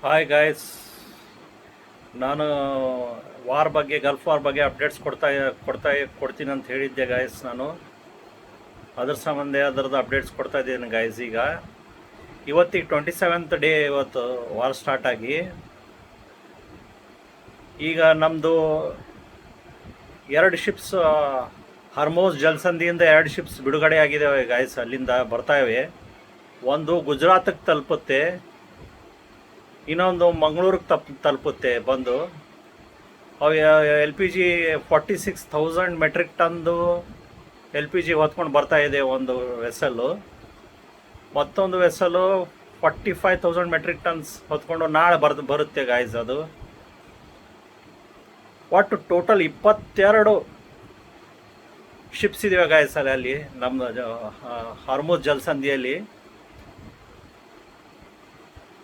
Hi guys. ನಾನು Gulf war ಬಗ್ಗೆ updates ಕೊಡ್ತೀನಿ ಅಂತ ಹೇಳಿದ್ದೆ ಗಾಯ್ಸ್. ನಾನು ಅದ್ರ ಸಂಬಂಧ ಅದರದ್ದು ಅಪ್ಡೇಟ್ಸ್ ಕೊಡ್ತಾ ಇದ್ದೀನಿ ಗಾಯ್ಸ್. ಇವತ್ತಿಗೆ 27th ಡೇ. ಇವತ್ತು ವಾರ್ ಸ್ಟಾರ್ಟ್ ಆಗಿ ಈಗ ನಮ್ಮದು ಎರಡು ಶಿಪ್ಸ್ ಹರ್ಮೋಸ್ ಜಲಸಂಧಿಯಿಂದ ಎರಡು ಶಿಪ್ಸ್ ಬಿಡುಗಡೆ ಆಗಿದ್ದಾವೆ ಗಾಯ್ಸ್. ಅಲ್ಲಿಂದ ಬರ್ತಾಯಿವೆ. ಒಂದು ಗುಜರಾತಿಗೆ ತಲುಪುತ್ತೆ, ಇನ್ನೊಂದು ಮಂಗಳೂರಿಗೆ ತಲುಪುತ್ತೆ. ಬಂದು ಅವು ಎಲ್ ಪಿ ಜಿ 46,000 ಮೆಟ್ರಿಕ್ ಟನ್ದು ಎಲ್ ಪಿ ಜಿ ಹೊತ್ಕೊಂಡು ಬರ್ತಾ ಇದೆ ಒಂದು ವೆಸಲ್ಲು. ಮತ್ತೊಂದು ವೆಸಲು 45,000 ಮೆಟ್ರಿಕ್ ಟನ್ಸ್ ಹೊತ್ಕೊಂಡು ನಾಳೆ ಬರುತ್ತೆ ಗಾಯ್ಸ್. ಅದು ಒಟ್ಟು ಟೋಟಲ್ 22 ಶಿಪ್ಸ್ ಇದಾವೆ ಗಾಯ್ಸ್ ಅಲ್ಲಿ ನಮ್ಮ ಹರ್ಮುಜ್ ಜಲಸಂಧಿಯಲ್ಲಿ.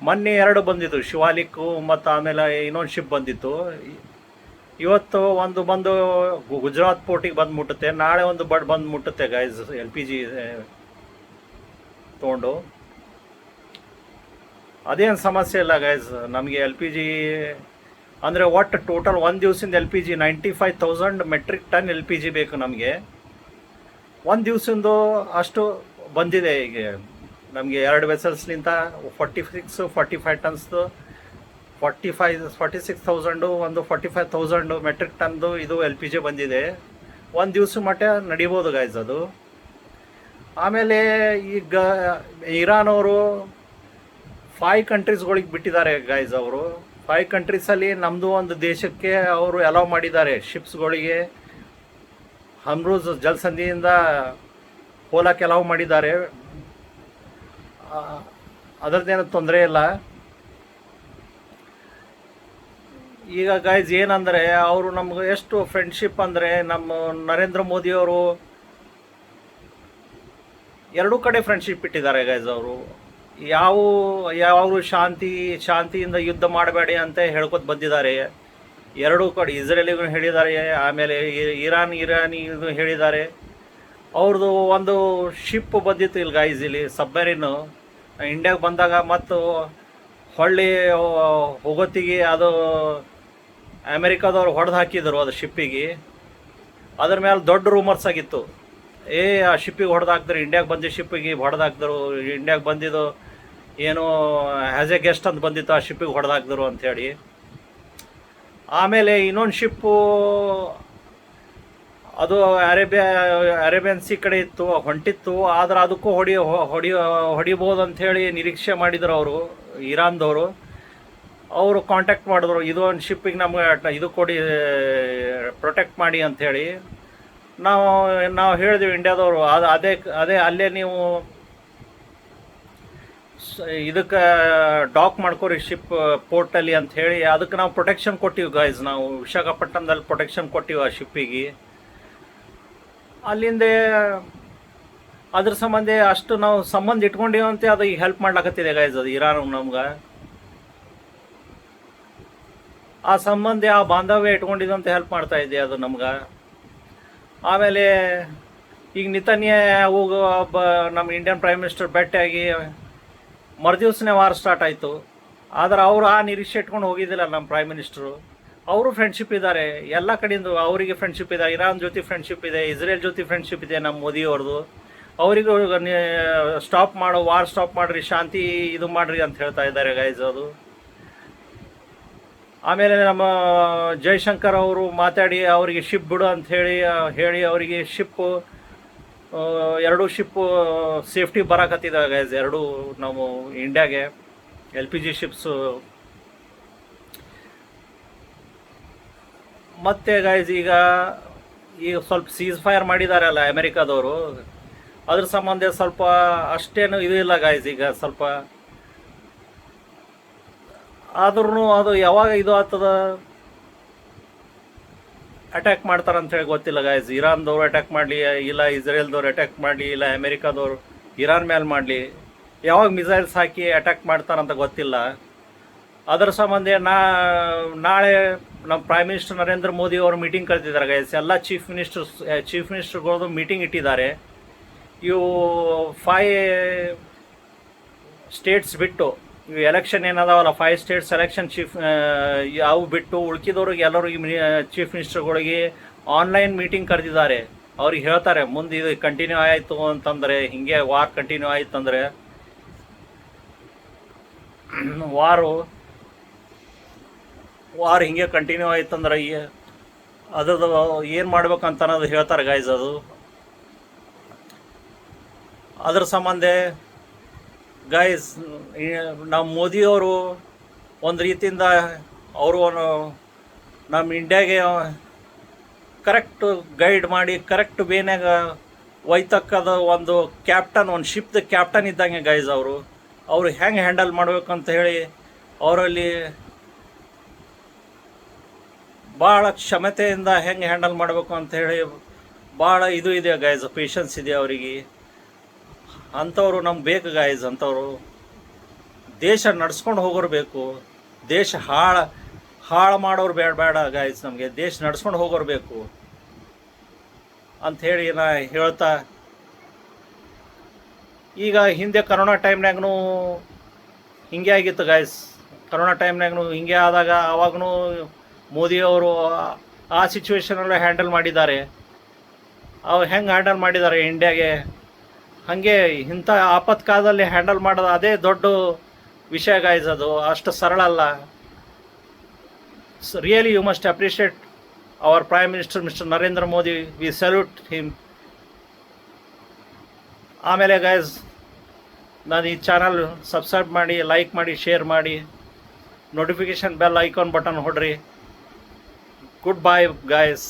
ಮೊನ್ನೆ 2 ಬಂದಿತ್ತು, ಶಿವಾಲಿಕ್ಕು ಮತ್ತು ಆಮೇಲೆ ಇನ್ನೊಂದು ಶಿಪ್ ಬಂದಿತ್ತು. ಇವತ್ತು ಒಂದು ಬಂದು ಗುಜರಾತ್ ಪೋರ್ಟಿಗೆ ಬಂದು ಮುಟ್ಟುತ್ತೆ, ನಾಳೆ ಒಂದು ಬಂದು ಮುಟ್ಟುತ್ತೆ ಗಾಯ್ಸ್ ಎಲ್ ಪಿ ಜಿ ತೊಗೊಂಡು. ಅದೇನು ಸಮಸ್ಯೆ ಇಲ್ಲ ಗಾಯ್ಸ್. ನಮಗೆ ಎಲ್ ಪಿ ಜಿ ಅಂದರೆ ಒಟ್ಟು ಟೋಟಲ್ ಒಂದು ದಿವಸದಿಂದ L P G 95,000 metric ton L P G ಬೇಕು ನಮಗೆ. ಒಂದು ದಿವಸದ್ದು ಅಷ್ಟು ಬಂದಿದೆ. ಈಗ ನಮಗೆ 2 ವೆಸಲ್ಸ್ಲಿಂದ 46-45 ಟನ್ಸ್ದು 46,000 ಒಂದು 45,000 ಮೆಟ್ರಿಕ್ ಟನ್ದು ಇದು ಎಲ್ ಪಿ ಜಿ ಬಂದಿದೆ. ಒಂದು ದಿವಸ ಮಟ್ಟ ನಡಿಬೋದು ಗಾಯ್ಸ್ ಅದು. ಆಮೇಲೆ ಈಗ ಇರಾನ್ ಅವರು 5 ಕಂಟ್ರೀಸ್ಗಳಿಗೆ ಬಿಟ್ಟಿದ್ದಾರೆ ಗಾಯ್ಸ್. ಅವರು 5 ಕಂಟ್ರೀಸಲ್ಲಿ ನಮ್ಮದು ಒಂದು ದೇಶಕ್ಕೆ ಅವರು ಅಲೌ ಮಾಡಿದ್ದಾರೆ ಶಿಪ್ಸ್ಗಳಿಗೆ. ಹರ್ಮುಜ್ ಜಲಸಂಧಿಯಿಂದ ಹೋಲಕ್ಕೆ ಅಲೌ ಮಾಡಿದ್ದಾರೆ. ಅದರದ್ದೇನು ತೊಂದರೆ ಇಲ್ಲ. ಈಗ ಗಾಯ್ಸ್ ಏನಂದರೆ, ಅವರು ನಮ್ಗೆ ಎಷ್ಟು ಫ್ರೆಂಡ್ಶಿಪ್ ಅಂದರೆ, ನಮ್ಮ ನರೇಂದ್ರ ಮೋದಿಯವರು ಎರಡೂ ಕಡೆ ಫ್ರೆಂಡ್ಶಿಪ್ ಇಟ್ಟಿದ್ದಾರೆ ಗಾಯ್ಸ್. ಅವರು ಯಾವಾಗಲೂ ಶಾಂತಿಯಿಂದ ಯುದ್ಧ ಮಾಡಬೇಡಿ ಅಂತ ಹೇಳ್ಕೊತ ಬಂದಿದ್ದಾರೆ. ಎರಡೂ ಕಡೆ ಇಸ್ರೇಲಿಗೂ ಹೇಳಿದ್ದಾರೆ, ಆಮೇಲೆ ಇರಾನಿಗೂ ಹೇಳಿದ್ದಾರೆ. ಅವ್ರದ್ದು ಒಂದು ಶಿಪ್ ಬಂದಿತ್ತು ಇಲ್ಲಿ ಗಾಯ್ಸ್, ಇಲ್ಲಿ ಸಬ್ಮರೀನು ಇಂಡಿಯಾಗೆ ಬಂದಾಗ. ಮತ್ತು ಹೊಳ್ಳಿ ಹೋಗೋತ್ತಿಗೆ ಅದು ಅಮೆರಿಕಾದವ್ರು ಹೊಡೆದು ಹಾಕಿದರು ಅದು ಶಿಪ್ಪಿಗೆ. ಅದ್ರ ಮೇಲೆ ದೊಡ್ಡ ರೂಮರ್ಸ್ ಆಗಿತ್ತು. ಆ ಶಿಪ್ಪಿಗೆ ಹೊಡೆದಾಕ್ತಾರೆ, ಇಂಡಿಯಾಗೆ ಬಂದಿದ್ದ ಶಿಪ್ಪಿಗೆ ಹೊಡೆದಾಕ್ದರು, ಇಂಡಿಯಾಗೆ ಬಂದಿದ್ದು ಏನು ಆ್ಯಸ್ ಎ ಗೆಸ್ಟ್ ಅಂತ ಬಂದಿತ್ತು, ಆ ಶಿಪ್ಪಿಗೆ ಹೊಡೆದಾಕ್ದರು ಅಂಥೇಳಿ. ಆಮೇಲೆ ಇನ್ನೊಂದು ಶಿಪ್ಪು ಅದು ಅರೇಬಿಯನ್ ಸಿ ಕಡೆ ಇತ್ತು, ಹೊಂಟಿತ್ತು. ಆದ್ರೆ ಅದಕ್ಕೂ ಹೊಡಿಬೋದು ಅಂಥೇಳಿ ನಿರೀಕ್ಷೆ ಮಾಡಿದರು ಅವರು, ಇರಾನ್ದವರು. ಅವರು ಕಾಂಟ್ಯಾಕ್ಟ್ ಮಾಡಿದ್ರು, ಇದು ಒಂದು ಶಿಪ್ಪಿಗೆ ನಮ್ಗೆ ಇದು ಕೊಡಿ, ಪ್ರೊಟೆಕ್ಟ್ ಮಾಡಿ ಅಂಥೇಳಿ. ನಾವು ಹೇಳಿದ್ವಿ ಇಂಡಿಯಾದವರು, ಅದೇ ಅಲ್ಲೇ ನೀವು ಇದಕ್ಕೆ ಡಾಕ್ ಮಾಡ್ಕೊರಿ ಶಿಪ್ ಪೋರ್ಟಲ್ಲಿ ಅಂಥೇಳಿ. ಅದಕ್ಕೆ ನಾವು ಪ್ರೊಟೆಕ್ಷನ್ ಕೊಟ್ಟಿವಿ ಗಾಯ್ಸ್. ನಾವು ವಿಶಾಖಪಟ್ಟಣದಲ್ಲಿ ಪ್ರೊಟೆಕ್ಷನ್ ಕೊಟ್ಟಿವಿ ಆ ಶಿಪ್ಪಿಗೆ. ಅಲ್ಲಿಂದ ಅದ್ರ ಸಂಬಂಧ ಅಷ್ಟು ನಾವು ಸಂಬಂಧ ಇಟ್ಕೊಂಡಿವಂತೆ ಅದು ಈಗ ಹೆಲ್ಪ್ ಮಾಡ್ಲಾಕತ್ತಿದೆ ಗಾಯ್ಸ್. ಅದು ಇರಾನ್ ನಮ್ಗೆ ಆ ಸಂಬಂಧ, ಆ ಬಾಂಧವ್ಯ ಇಟ್ಕೊಂಡಿದ್ದಂತೆ ಹೆಲ್ಪ್ ಮಾಡ್ತಾ ಇದೆ ಅದು ನಮ್ಗೆ. ಆಮೇಲೆ ಈಗ ನೆತನ್ಯಾಹು ನಮ್ಮ ಇಂಡಿಯನ್ ಪ್ರೈಮ್ ಮಿನಿಸ್ಟರ್ ಭೇಟಿಯಾಗಿ ಮರುದಿವ್ಸನೇ ವಾರ್ ಸ್ಟಾರ್ಟ್ ಆಯಿತು. ಆದರೆ ಅವರು ಆ ನಿರೀಕ್ಷೆ ಇಟ್ಕೊಂಡು ಹೋಗಿದ್ದಿಲ್ಲ ನಮ್ಮ ಪ್ರೈಮ್ ಮಿನಿಸ್ಟ್ರು. ಅವರು ಫ್ರೆಂಡ್ಶಿಪ್ ಇದ್ದಾರೆ ಎಲ್ಲ ಕಡೆಯಿಂದ. ಅವರಿಗೆ ಫ್ರೆಂಡ್ಶಿಪ್ ಇದೆ, ಇರಾನ್ ಜೊತೆ ಫ್ರೆಂಡ್ಶಿಪ್ ಇದೆ, ಇಸ್ರೇಲ್ ಜೊತೆ ಫ್ರೆಂಡ್ಶಿಪ್ ಇದೆ ನಮ್ಮ ಮೋದಿಯವ್ರದ್ದು. ಅವರಿಗೂ ವಾರ್ ಸ್ಟಾಪ್ ಮಾಡಿರಿ, ಶಾಂತಿ ಇದು ಮಾಡಿರಿ ಅಂತ ಹೇಳ್ತಾ ಇದ್ದಾರೆ ಗೈಸ್ ಅದು. ಆಮೇಲೆ ನಮ್ಮ ಜೈಶಂಕರ್ ಅವರು ಮಾತಾಡಿ ಅವರಿಗೆ ಶಿಪ್ ಬಿಡು ಅಂತ ಹೇಳಿ ಅವರಿಗೆ ಎರಡೂ ಶಿಪ್ಪು ಸೇಫ್ಟಿ ಬರಾಕತ್ತಿದ್ದಾವೆ ಗೈಸ್. ಎರಡೂ ನಾವು ಇಂಡಿಯಾಗೆ ಎಲ್ ಪಿ ಜಿ ಶಿಪ್ಸು. ಮತ್ತು ಗೈಸ್ ಈಗ ಸ್ವಲ್ಪ ಸೀಸ್ ಫೈರ್ ಮಾಡಿದಾರಲ್ಲ ಅಮೆರಿಕಾದವರು, ಅದ್ರ ಸಂಬಂಧ ಸ್ವಲ್ಪ ಅಷ್ಟೇನು ಇದು ಇಲ್ಲ ಗೈಸ್. ಈಗ ಸ್ವಲ್ಪ ಆದ್ರೂ ಅದು ಯಾವಾಗ ಇದು ಆಗ್ತದ, ಅಟ್ಯಾಕ್ ಮಾಡ್ತಾರಂಥೇಳಿ ಗೊತ್ತಿಲ್ಲ ಗಾಯ್ಸ್. ಇರಾನ್ದವ್ರು ಅಟ್ಯಾಕ್ ಮಾಡಲಿ, ಇಲ್ಲ ಇಸ್ರೇಲ್ದವ್ರು ಅಟ್ಯಾಕ್ ಮಾಡಲಿ, ಇಲ್ಲ ಅಮೆರಿಕಾದವ್ರು ಇರಾನ್ ಮೇಲೆ ಮಾಡಲಿ, ಯಾವಾಗ ಮಿಸೈಲ್ಸ್ ಹಾಕಿ ಅಟ್ಯಾಕ್ ಮಾಡ್ತಾರಂತ ಗೊತ್ತಿಲ್ಲ. ಅದರ ಸಂಬಂಧ ನಾಳೆ ನಮ್ಮ ಪ್ರೈಮ್ ಮಿನಿಸ್ಟರ್ ನರೇಂದ್ರ ಮೋದಿ ಅವರು ಮೀಟಿಂಗ್ ಕರೆದಿದ್ದಾರೆ ಗೈಸ್. ಎಲ್ಲ ಚೀಫ್ ಮಿನಿಸ್ಟರ್ಗಳದ್ದು ಮೀಟಿಂಗ್ ಇಟ್ಟಿದ್ದಾರೆ. ಇವು 5 ಸ್ಟೇಟ್ಸ್ ಬಿಟ್ಟು ಇವು ಎಲೆಕ್ಷನ್ ಏನದಾವಲ್ಲ 5 ಸ್ಟೇಟ್ಸ್ ಎಲೆಕ್ಷನ್ ಅವು ಬಿಟ್ಟು ಉಳ್ಕಿದವ್ರಿಗೆ ಎಲ್ಲರಿಗೆ ಚೀಫ್ ಮಿನಿಸ್ಟರ್ಗಳಿಗೆ ಆನ್ಲೈನ್ ಮೀಟಿಂಗ್ ಕರೆದಿದ್ದಾರೆ. ಅವ್ರಿಗೆ ಹೇಳ್ತಾರೆ ಮುಂದೆ ಇದು ಕಂಟಿನ್ಯೂ ಆಯಿತು ಅಂತಂದರೆ, ಹಿಂಗೆ ವಾರ್ ಕಂಟಿನ್ಯೂ ಆಯಿತು ಅಂದರೆ, ವಾರ್ ಹಿಂಗೆ ಕಂಟಿನ್ಯೂ ಆಯ್ತು ಅಂದ್ರೆ ಅದ್ರದ್ದು ಏನು ಮಾಡ್ಬೇಕಂತ ಅನ್ನೋದು ಹೇಳ್ತಾರೆ ಗೈಸ್. ಅದ್ರ ಸಂಬಂಧ ಗೈಸ್ ನಮ್ಮ ಮೋದಿಯವರು ಒಂದು ರೀತಿಯಿಂದ ಅವರು ನಮ್ಮ ಇಂಡಿಯಾಗೆ ಕರೆಕ್ಟ್ ಗೈಡ್ ಮಾಡಿ ಕರೆಕ್ಟ್ ವೇನ್ಯಾಗ ಒಯ್ತಕ್ಕದ ಒಂದು ಕ್ಯಾಪ್ಟನ್, ಒಂದು ಶಿಪ್ದ ಕ್ಯಾಪ್ಟನ್ ಇದ್ದಂಗೆ ಗೈಸ್. ಅವರು ಹೆಂಗೆ ಹ್ಯಾಂಡಲ್ ಮಾಡ್ಬೇಕಂತ ಹೇಳಿ ಅವರಲ್ಲಿ ಭಾಳ ಕ್ಷಮತೆಯಿಂದ ಹೆಂಗೆ ಹ್ಯಾಂಡಲ್ ಮಾಡಬೇಕು ಅಂತ ಹೇಳಿ ಭಾಳ ಇದು ಇದೆ ಗೈಸ್, ಪೇಷನ್ಸ್ ಇದೆ ಅವರಿಗೆ. ಅಂಥವ್ರು ನಮ್ಗೆ ಬೇಕು ಗೈಸ್. ಅಂಥವ್ರು ದೇಶ ನಡ್ಸ್ಕೊಂಡು ಹೋಗೋರು ಬೇಕು. ದೇಶ ಹಾಳು ಮಾಡೋರು ಬೇಡ ಗೈಸ್. ನಮಗೆ ದೇಶ ನಡ್ಸ್ಕೊಂಡು ಹೋಗೋರು ಬೇಕು ಅಂಥೇಳಿ ನಾ ಹೇಳ್ತಾ, ಈಗ ಹಿಂದೆ ಕರೋನಾ ಟೈಮ್ನಾಗೂ ಹಿಂಗೆ ಆಗಿತ್ತು ಗೈಸ್. ಕರೋನಾ ಟೈಮ್ನಾಗೂ ಹಿಂಗೆ ಆದಾಗ ಆವಾಗೂ ಮೋದಿಯವರು ಆ ಸಿಚುವೇಶನಲ್ಲೂ ಹ್ಯಾಂಡಲ್ ಮಾಡಿದ್ದಾರೆ. ಅವ್ರು ಹೆಂಗೆ ಹ್ಯಾಂಡಲ್ ಮಾಡಿದ್ದಾರೆ ಇಂಡಿಯಾಗೆ, ಹಾಗೆ ಇಂಥ ಆಪತ್ಕಾಲದಲ್ಲಿ ಹ್ಯಾಂಡಲ್ ಮಾಡೋದು ಅದೇ ದೊಡ್ಡ ವಿಷಯ ಗೈಸ್. ಅದು ಅಷ್ಟು ಸರಳ ಅಲ್ಲ. Really you must appreciate our prime minister mister Narendra Modi. We salute him. ಆಮೇಲೆ ಗೈಸ್, ನಾನು ಈ ಚಾನಲ್ ಸಬ್ಸ್ಕ್ರೈಬ್ ಮಾಡಿ, ಲೈಕ್ ಮಾಡಿ, ಶೇರ್ ಮಾಡಿ, ನೋಟಿಫಿಕೇಷನ್ ಬೆಲ್ ಐಕಾನ್ ಬಟನ್ ಹೊಡ್ರಿ. Good bye guys.